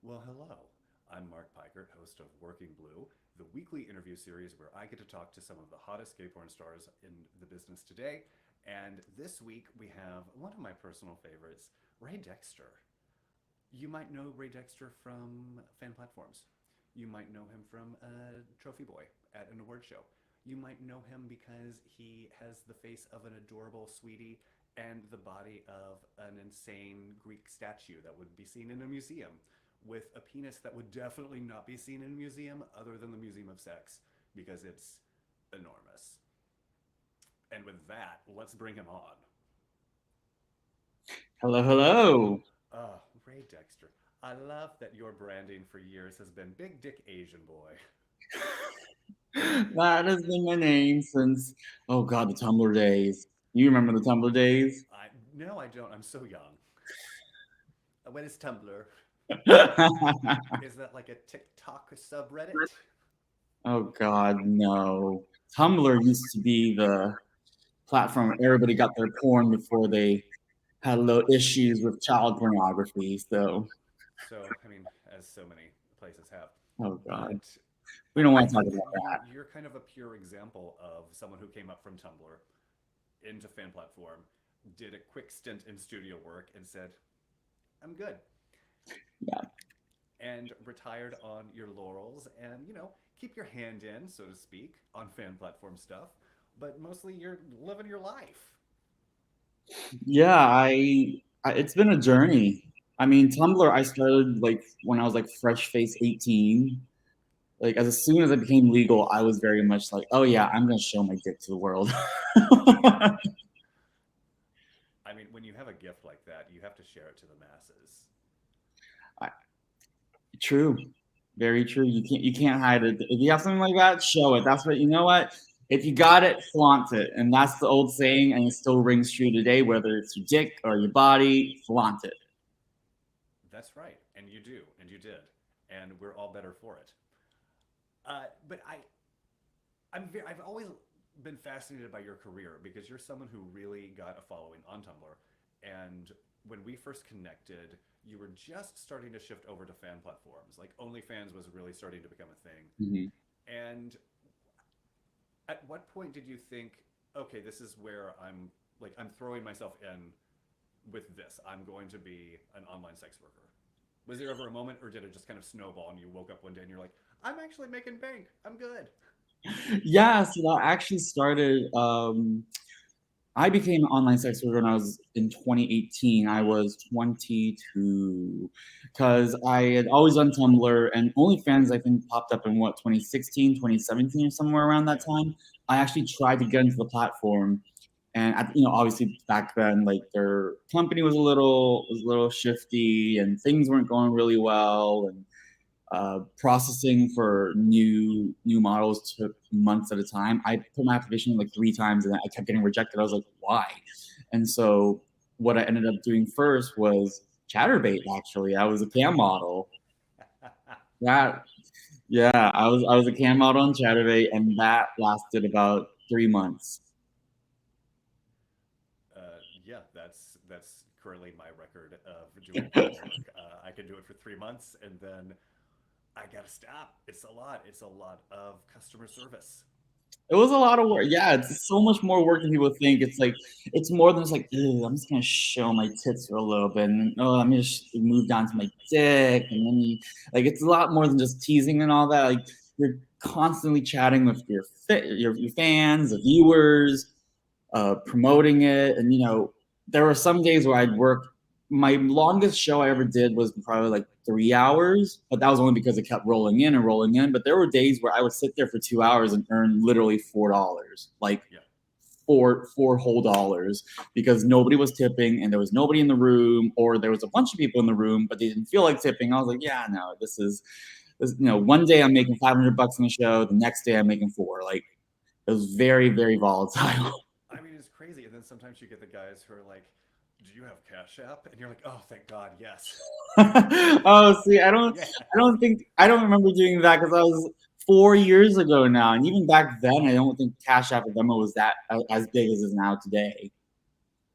Well, hello. I'm Mark Peikert, host of Working Blue, the weekly interview series where I get to talk to some of the hottest skateboard stars in the business today. And this week we have one of my personal favorites, Ray Dexter. You might know Ray Dexter from fan platforms. You might know him from Trophy Boy at an award show. You might know him because he has the face of an adorable sweetie and the body of an insane Greek statue that would be seen in a museum with a penis that would definitely not be seen in a museum other than the Museum of Sex because it's enormous. And with that, let's bring him on. Hello, hello. Ray Dexter. I love that your branding for years has been Big Dick Asian Boy. That has been my name since, oh God, the Tumblr days. You remember the Tumblr days? I No, I don't. I'm so young. What is Tumblr? Is that like a TikTok subreddit? Oh God, no. Tumblr used to be the platform where everybody got their porn before they had little issues with child pornography. So, So, I mean, as so many places have. oh God, But we don't I want to talk think about that. you're kind of a pure example of someone who came up from Tumblr into fan platform, did a quick stint in studio work, and said, "I'm good," Yeah. and retired on your laurels, and keep your hand in, so to speak, on fan platform stuff. But mostly, you're living your life. Yeah, it's been a journey. I mean, Tumblr, I started like when I was like fresh face 18. Like as soon as it became legal, I was very much like, oh yeah, I'm gonna show my dick to the world. I mean, when you have a gift like that, you have to share it to the masses. I, true, very true. You can't hide it. If you have something like that, show it. That's what you know. What if you got it, flaunt it, and that's the old saying, and it still rings true today. Whether it's your dick or your body, flaunt it. That's right, and you do, and you did, and we're all better for it. But I've always been fascinated by your career because you're someone who really got a following on Tumblr. And when we first connected, you were just starting to shift over to fan platforms. Like OnlyFans was really starting to become a thing. Mhm. And at what point did you think, okay, this is where I'm throwing myself in with this. I'm going to be an online sex worker. Was there ever a moment, or did it just kind of snowball and you woke up one day and you're like, I'm actually making bank. I'm good. Yeah, so that actually started. I became an online sex worker when I was in 2018. I was 22 because I had always done Tumblr and OnlyFans, I think, popped up in what, 2016, 2017, or somewhere around that Yeah. time. I actually tried to get into the platform. And obviously back then, like their company was a little shifty, and things weren't going really well. And processing for new models took months at a time. I put my application in like 3 times and I kept getting rejected. I was like, why? And so what I ended up doing first was chatterbait. Actually, I was a cam model. That yeah, I was a cam model on chatterbait, and that lasted about 3 months. Yeah, that's currently my record of doing cam work. I can do it for 3 months, and then I gotta stop. It's a lot. It's a lot of customer service. It was a lot of work. Yeah, it's so much more work than people think. It's like it's more than just like, "Ew, I'm just gonna show my tits for a little bit, and then, oh, let me just move down to my dick, and then like it's a lot more than just teasing and all that. Like you're constantly chatting with your fans, the viewers, promoting it, and there were some days where I'd work. My longest show I ever did was probably like 3 hours, but that was only because it kept rolling in and rolling in. But there were days where I would sit there for 2 hours and earn literally $4, like Yeah. four whole dollars, because nobody was tipping and there was nobody in the room, or there was a bunch of people in the room but they didn't feel like tipping. I was like, yeah, no, this. One day I'm making $500 in a show, the next day I'm making four. Like it was very, very volatile. I mean, it's crazy. And then sometimes you get the guys who are like, "Do you have Cash App?" And you're like, "Oh, thank God, yes." Oh, see, I don't Yes. think I don't remember doing that because I was 4 years ago now, and even back then, I don't think Cash App or Venmo was that as big as it is now today.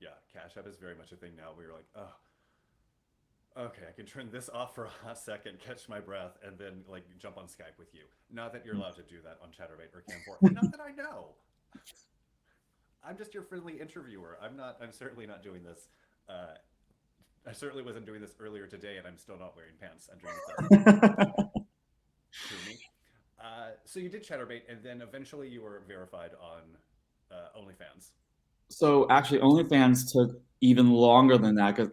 Yeah, Cash App is very much a thing now where you're like, "Oh, Okay, I can turn this off for a hot second, catch my breath, and then like jump on Skype with you. Not that you're allowed to do that on Chatterbait or Cam4, and not that I know. I'm just your friendly interviewer. I'm not. I'm certainly not doing this. Uh, I certainly wasn't doing this earlier today, and I'm still not wearing pants underneath them. True me. So you did Chatterbait, and then eventually you were verified on OnlyFans. So actually, OnlyFans took even longer than that because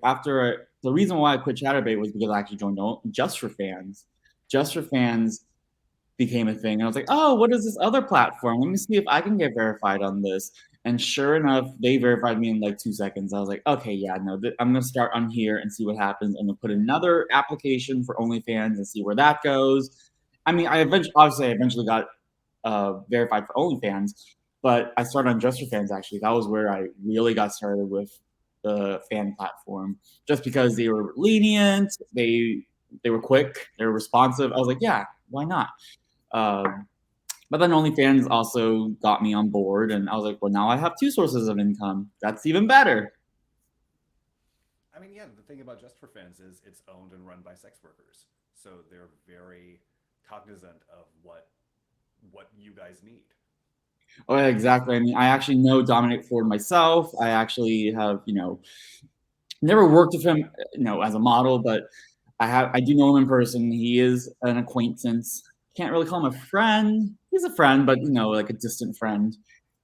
the reason why I quit Chatterbait was because I actually joined Just for Fans. Just for Fans became a thing, and I was like, oh, what is this other platform? Let me see if I can get verified on this. And sure enough, they verified me in like 2 seconds. I was like, okay, yeah, no, I'm gonna start on here and see what happens. I'm gonna put another application for OnlyFans and see where that goes. I mean, I eventually got verified for OnlyFans, but I started on Just for Fans actually. That was where I really got started with the fan platform, just because they were lenient, they were quick, they were responsive. I was like, yeah, why not? Um, but then OnlyFans also got me on board, and I was like, well, now I have two sources of income. That's even better. I mean, yeah, the thing about Just for Fans is it's owned and run by sex workers, so they're very cognizant of what you guys need. Oh, yeah, exactly. I mean, I actually know Dominic Ford myself. I actually have, never worked with him, as a model, but I do know him in person. He is an acquaintance. Can't really call him a friend. He's a friend, but like a distant friend,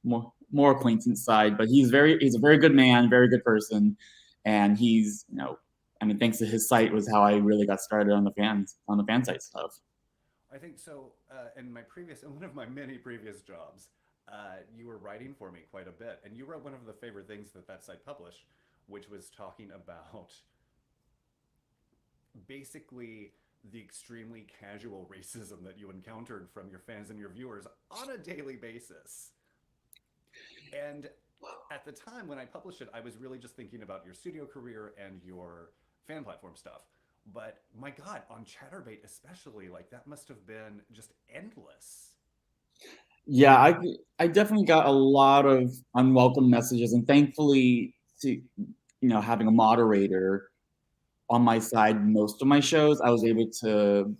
more acquaintance side. But he's a very good man, very good person, and I mean, thanks to his site was how I really got started on the fan site stuff. I think so. In one of my many previous jobs, you were writing for me quite a bit, and you wrote one of the favorite things that site published, which was talking about basically the extremely casual racism that you encountered from your fans and your viewers on a daily basis. And at the time when I published it, I was really just thinking about your studio career and your fan platform stuff. But my God, on Chatterbait especially, like that must have been just endless. Yeah, I definitely got a lot of unwelcome messages, and thankfully, having a moderator on my side most of my shows, I was able to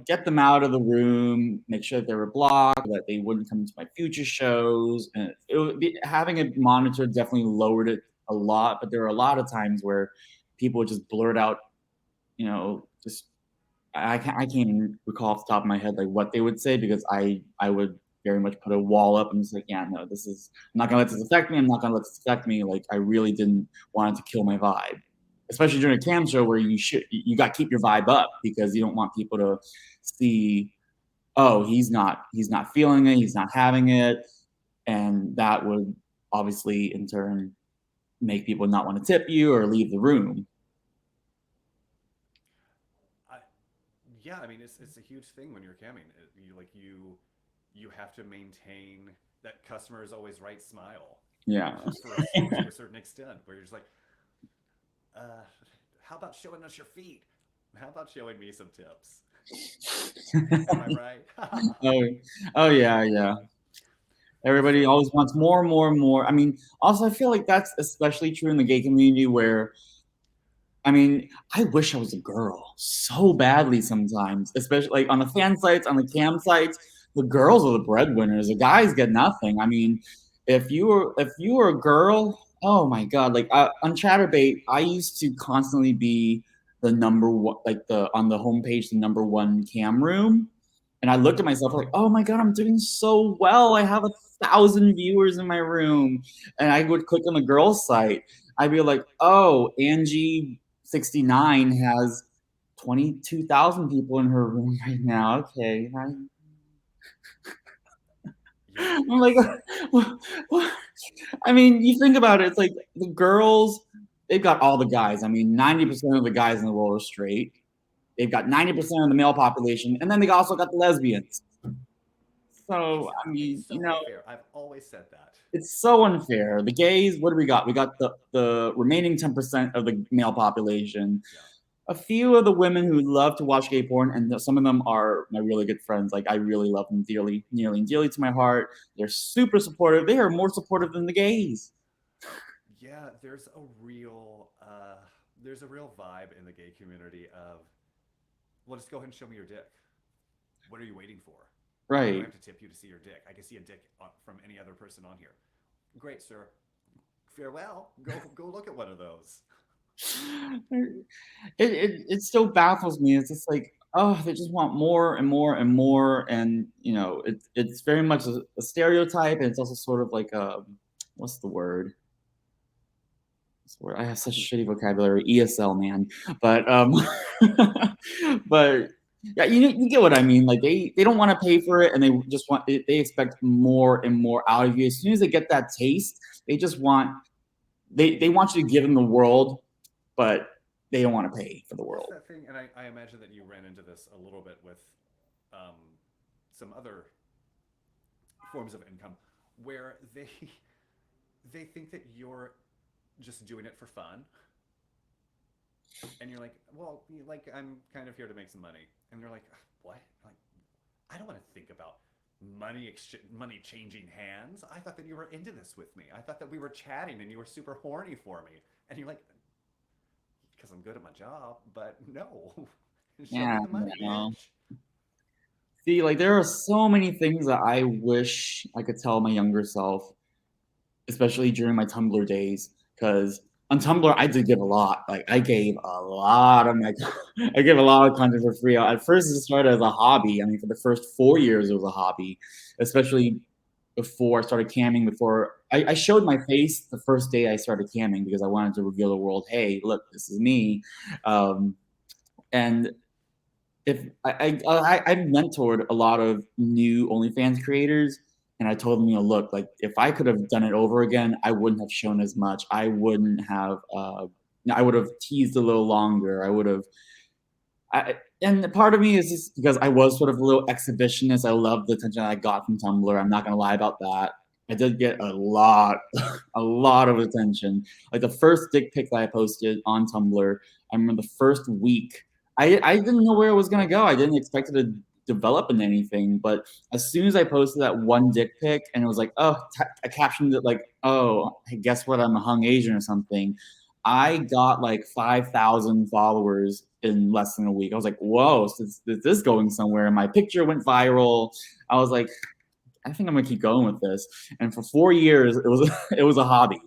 get them out of the room, make sure that they were blocked, that they wouldn't come to my future shows. And having it monitored definitely lowered it a lot. But there were a lot of times where people would just blurt out, just I can't even recall off the top of my head like what they would say, because I would very much put a wall up and just like, yeah, no, I'm not gonna let this affect me. I'm not gonna let this affect me. Like I really didn't want it to kill my vibe, especially during a cam show where you got to keep your vibe up because you don't want people to see, oh, he's not feeling it, he's not having it, and that would obviously in turn make people not want to tip you or leave the room. I, yeah, I mean it's a huge thing when you're camming. You have to maintain that customer is always right smile Yeah. to a certain extent, where you're just like, uh, how about showing us your feet? How about showing me some tips? Am I right? Oh, oh yeah, yeah. Everybody So always wants more and more and more. I mean, also I feel like that's especially true in the gay community where, I mean, I wish I was a girl so badly sometimes, especially like on the fan sites, on the cam sites. The girls are the breadwinners. The guys get nothing. I mean, if you were a girl, oh my god! Like on ChatterBait, I used to constantly be the number one, like the on the homepage, the number one cam room, and I looked at myself like, oh my god, I'm doing so well. I have 1,000 viewers in my room, and I would click on the girls' site. I'd be like, oh, Angie 69 has 22,000 people in her room right now. Okay. I'm like, yikes. I mean, you think about it, it's like the girls, they've got all the guys. I mean, 90% of the guys in the world are straight. They've got 90% of the male population, and then they also got the lesbians. So, I It's mean, so unfair. I've always said that. it's so unfair. The gays, what do we got? We got the remaining 10% of the male population. Yeah. A few of the women who love to watch gay porn, and some of them are my really good friends. Like I really love them dearly, nearly and dearly to my heart. They're super supportive. They are more supportive than the gays. Yeah, there's a real there's a real vibe in the gay community of, well, just go ahead and show me your dick. What are you waiting for? Why do I Right. have to tip you to see your dick? I can see a dick from any other person on here. Great, sir. Farewell. Go look at one of those. It still baffles me. It's just like, oh, they just want more and more and more, and it's very much a stereotype, and it's also sort of like a, what's the word? I have such a shitty vocabulary, ESL man, but but yeah, you get what I mean. Like they don't want to pay for it, and they just want they expect more and more out of you. As soon as they get that taste, they just want they want you to give them the world, but they don't want to pay for the That's world. that thing, and I imagine that you ran into this a little bit with um, some other forms of income, where they think that you're just doing it for fun, and you're like, well, like I'm kind of here to make some money, and they're like, what? Like, I don't want to think about money changing hands. I thought that you were into this with me. I thought that we were chatting and you were super horny for me, and you're like, because I'm good at my job, but no, show me Yeah, the money, no. bitch. See, like there are so many things that I wish I could tell my younger self, especially during my Tumblr days. Because on Tumblr, I did give a lot. Like I gave a lot of my, I gave a lot of content for free. At first, it started as a hobby. I mean, for the first 4 years, it was a hobby, especially before I started camming. Before I showed my face the first day I started camming because I wanted to reveal the world. Hey, look, this is me. Um, and if I've mentored a lot of new OnlyFans creators, and I told them, look, like if I could have done it over again, I wouldn't have shown as much. I wouldn't have. I would have teased a little longer. I would have. And part of me is just because I was sort of a little exhibitionist. I love the attention I got from Tumblr. I'm not gonna lie about that. I did get a lot, a lot of attention. Like the first dick pic that I posted on Tumblr, I remember the first week, I didn't know where it was gonna go. I didn't expect it to develop in anything. But as soon as I posted that one dick pic, and it was like, oh, I captioned it like, oh, hey, guess what? I'm a hung Asian or something. I got like 5,000 followers in less than a week. I was like, whoa, so is this going somewhere? And my picture went viral. I was like, I think I'm gonna keep going with this. And for 4 years, it was it was a hobby.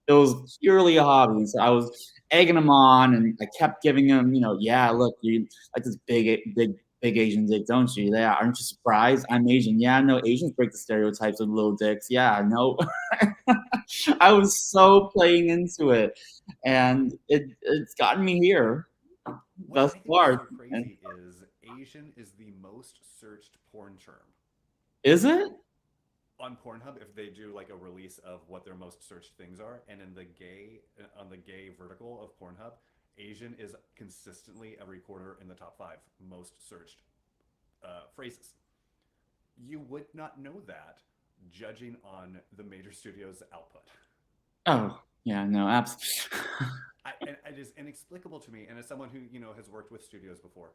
It was purely a hobby. So I was egging him on, and I kept giving him, yeah, look, you like this big Asian dick, don't you? Yeah, aren't you surprised? I'm Asian. Yeah, no, Asians break the stereotypes of little dicks. Yeah, no. I was so playing into it, and it's gotten me here What thus I think is so far. And crazy is Asian is the most searched porn term is it? on Pornhub if they do like a release of what their most searched things are, and in the gay on the gay vertical of Pornhub, Asian is consistently every quarter in the top 5 most searched phrases. You would not know that judging on the major studios' output. Oh, yeah, no, And it is inexplicable to me, and as someone who has worked with studios before,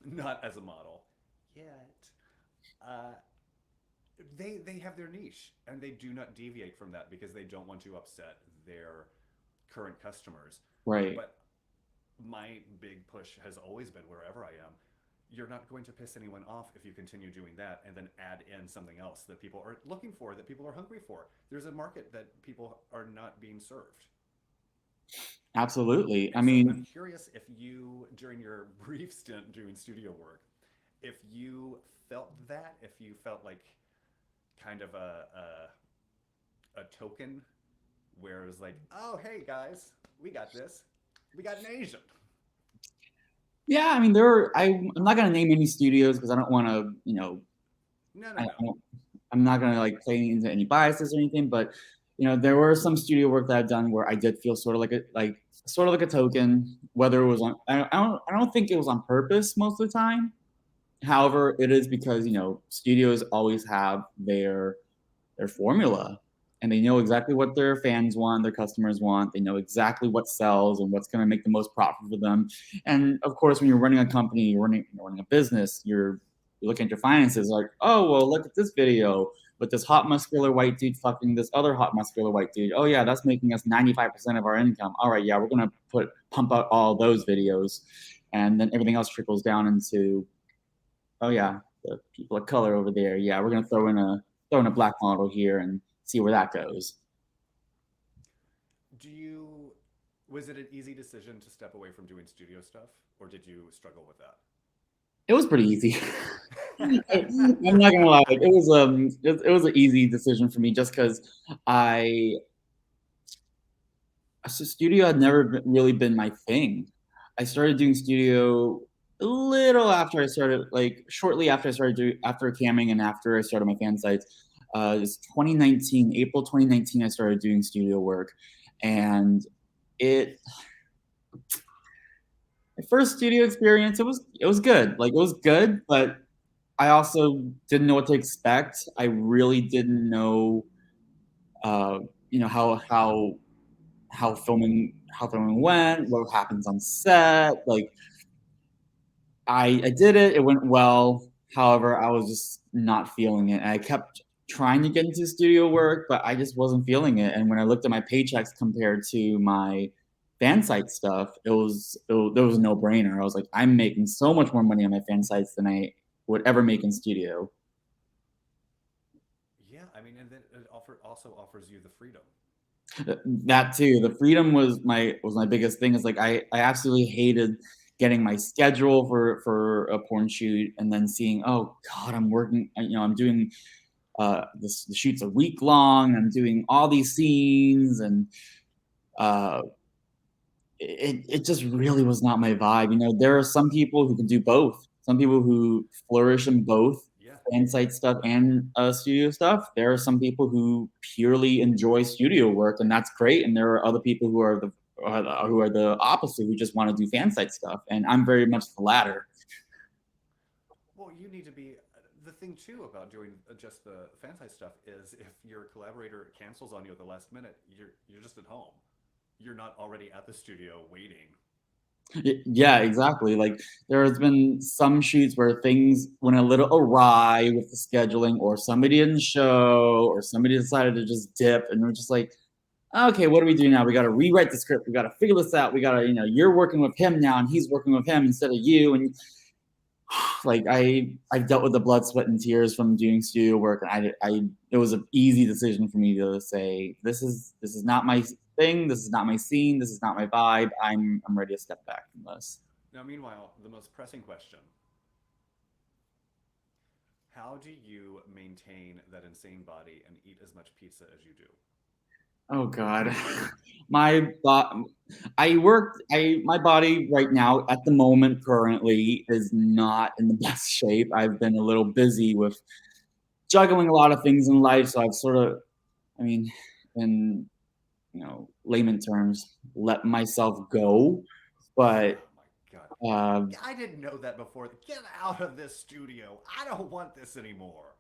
not as a model yet, uh, they have their niche, and they do not deviate from that because they don't want to upset their current customers. right. But my big push has always been wherever I am. You're not going to piss anyone off if you continue doing that and then add in something else that people are looking for, that people are hungry for. There's a market that people are not being served. Absolutely. I And so I'm mean, curious if you, during your brief stint doing studio work, if you felt that, if you felt like kind of a token where it was like, oh, hey guys, we got this. We got an Asian. yeah, I mean, I'm not gonna name any studios because I don't want to, No, no, I, no. I don't, I'm not gonna like play into any biases or anything. But there were some studio work that I've done where I did feel sort of like a token, whether it was on, I don't think it was on purpose most of the time. However, it is because studios always have their formula, and they know exactly what their fans want, their customers want. They know exactly what sells and what's going to make the most profit for them. And of course, when you're running a company, you're running a business, you're looking at your finances like, oh well, look at this video, but this hot muscular white dude fucking this other hot muscular white dude. Oh yeah, that's making us 95% of our income. All right, yeah, we're gonna pump out all those videos, and then everything else trickles down into, oh yeah, the people of color over there. Yeah, we're gonna throw in a black model here and see where that goes. Was it an easy decision to step away from doing studio stuff, or did you struggle with that? It was pretty easy. I'm not gonna lie, it was an easy decision for me just because I so studio had never really been my thing. I started doing studio a little after I started, like shortly after I started doing after camming and after I started my fan sites. It's 2019, April 2019. I started doing studio work, and it my first studio experience. It was good. Like it was good, but I also didn't know what to expect. I really didn't know, uh, how filming went, what happens on set. Like I did it, it went well. However, I was just not feeling it. And I kept trying to get into studio work, but I just wasn't feeling it. And when I looked at my paychecks compared to my fan site stuff, there was a no brainer. I was like, I'm making so much more money on my fan sites than I would ever make in studio. Yeah, I mean, and then it also offers you the freedom. That too. The freedom was my biggest thing. Is like I absolutely hated getting my schedule for a porn shoot and then seeing, oh God, I'm working. I'm doing the shoot's a week long. I'm doing all these scenes, and uh, it just really was not my vibe. There are some people who can do both. Some people who flourish in both Yeah. fan site stuff and studio stuff. There are some people who purely enjoy studio work, and that's great. And there are other people who are the opposite, who just want to do fan site stuff. And I'm very much the latter. Well, you need to be. The thing too about doing just the fan site stuff is if your collaborator cancels on you at the last minute, you're just at home. You're not already at the studio waiting. Yeah, exactly. Like there has been some shoots where things went a little awry with the scheduling, or somebody didn't show, or somebody decided to just dip, and we're just like, okay, what do we do now? We got to rewrite the script. We got to figure this out. We got to, you're working with him now, and he's working with him instead of you. And like I've dealt with the blood, sweat, and tears from doing studio work, and it was an easy decision for me to say, this is not my thing. This is not my scene. This is not my vibe. I'm ready to step back from this. Now, meanwhile, the most pressing question: how do you maintain that insane body and eat as much pizza as you do? Oh God, my my body right now at the moment currently is not in the best shape. I've been a little busy with juggling a lot of things in life, so I've sort of, I mean, in layman terms, let myself go. But oh my God, I didn't know that before. Get out of this studio! I don't want this anymore.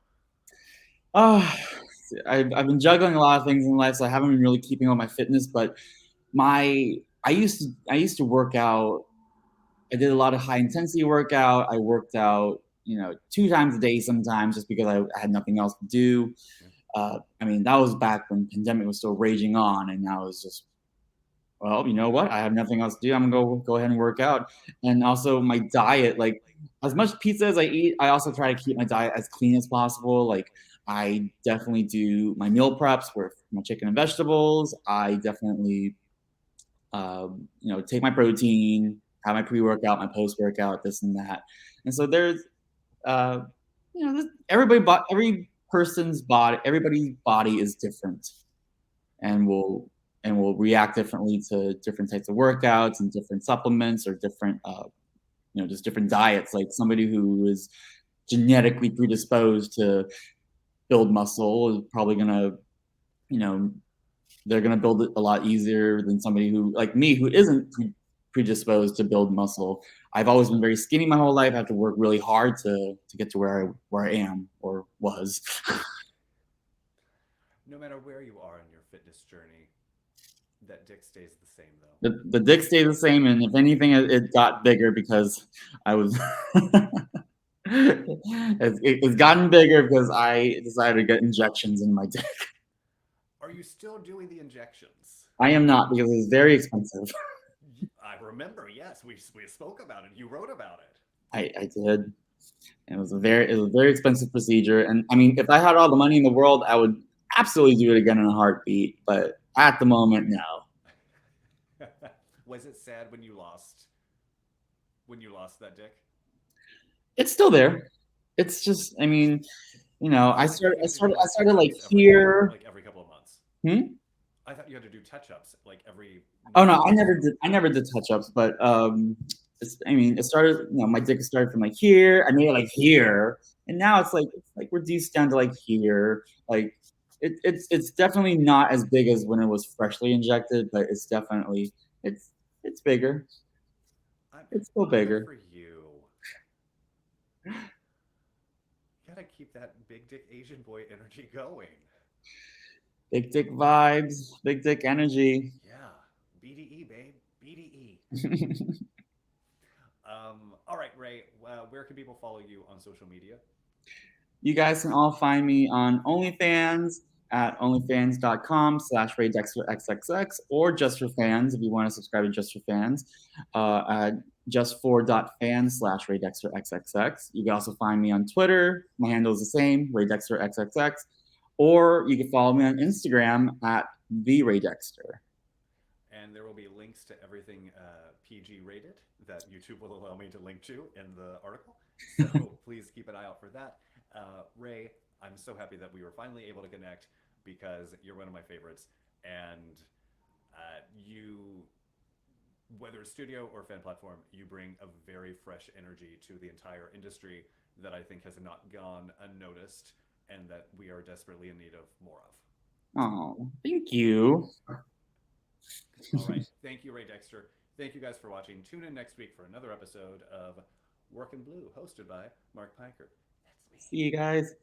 I've been juggling a lot of things in life, so I haven't been really keeping up my fitness. But I used to work out. I did a lot of high intensity workout. I worked out, 2 times a day sometimes, just because I had nothing else to do. I mean, that was back when pandemic was still raging on, and now it's just, well, you know what? I have nothing else to do. I'm gonna go ahead and work out. And also my diet, like as much pizza as I eat, I also try to keep my diet as clean as possible. Like I definitely do my meal preps with my chicken and vegetables. I definitely, take my protein, have my pre-workout, my post-workout, this and that. And so there's, uh, every person's body, everybody's body is different, and will react differently to different types of workouts and different supplements, or different, just different diets. Like somebody who is genetically predisposed to build muscle is probably gonna, they're gonna build it a lot easier than somebody who, like me, who isn't predisposed to build muscle. I've always been very skinny my whole life. I have to work really hard to get to where I am or was. No matter where you are in your fitness journey, that dick stays the same, though. The dick stays the same, and if anything, it got bigger because I was It's gotten bigger because I decided to get injections in my dick. Are you still doing the injections? I am not because it's very expensive. I remember, yes, we spoke about it. You wrote about it. I did. It was a very expensive procedure. And I mean, if I had all the money in the world, I would absolutely do it again in a heartbeat. But at the moment, no. Was it sad when you lost that dick? It's still there. It's just, I mean, Oh, I thought you I had to do started, I like started like touch-ups here. every couple of months. Hmm? I thought you had to do touch-ups like every Oh month no, or I so. never did. I never did touch ups, but I mean, it started. My dick started from like here. I made it like here, and now it's like reduced down to like here. Like it's definitely not as big as when it was freshly injected, but it's it's bigger. I'm It's still good bigger. for you. Gotta keep that big dick Asian boy energy going. Big dick vibes, big dick energy. Yeah, BDE, babe, BDE. All right, Ray. Where can people follow you on social media? You guys can all find me on OnlyFans at onlyfans.com/Ray Dexter XXX or Just for Fans if you want to subscribe to Just for Fans at just4.fans/Ray Dexter XXX. You can also find me on Twitter. My handle is the same, Ray Dexter XXX. Or you can follow me on Instagram at the Ray Dexter. And there will be links to everything PG rated that YouTube will allow me to link to in the article. So please keep an eye out for that. Ray, I'm so happy that we were finally able to connect because you're one of my favorites. And you, whether it's studio or fan platform, you bring a very fresh energy to the entire industry that I think has not gone unnoticed and that we are desperately in need of more of. Oh, thank you. All right. Thank you, Ray Dexter. Thank you guys for watching. Tune in next week for another episode of Work in Blue, hosted by Mark Peikert. That's me. See you guys.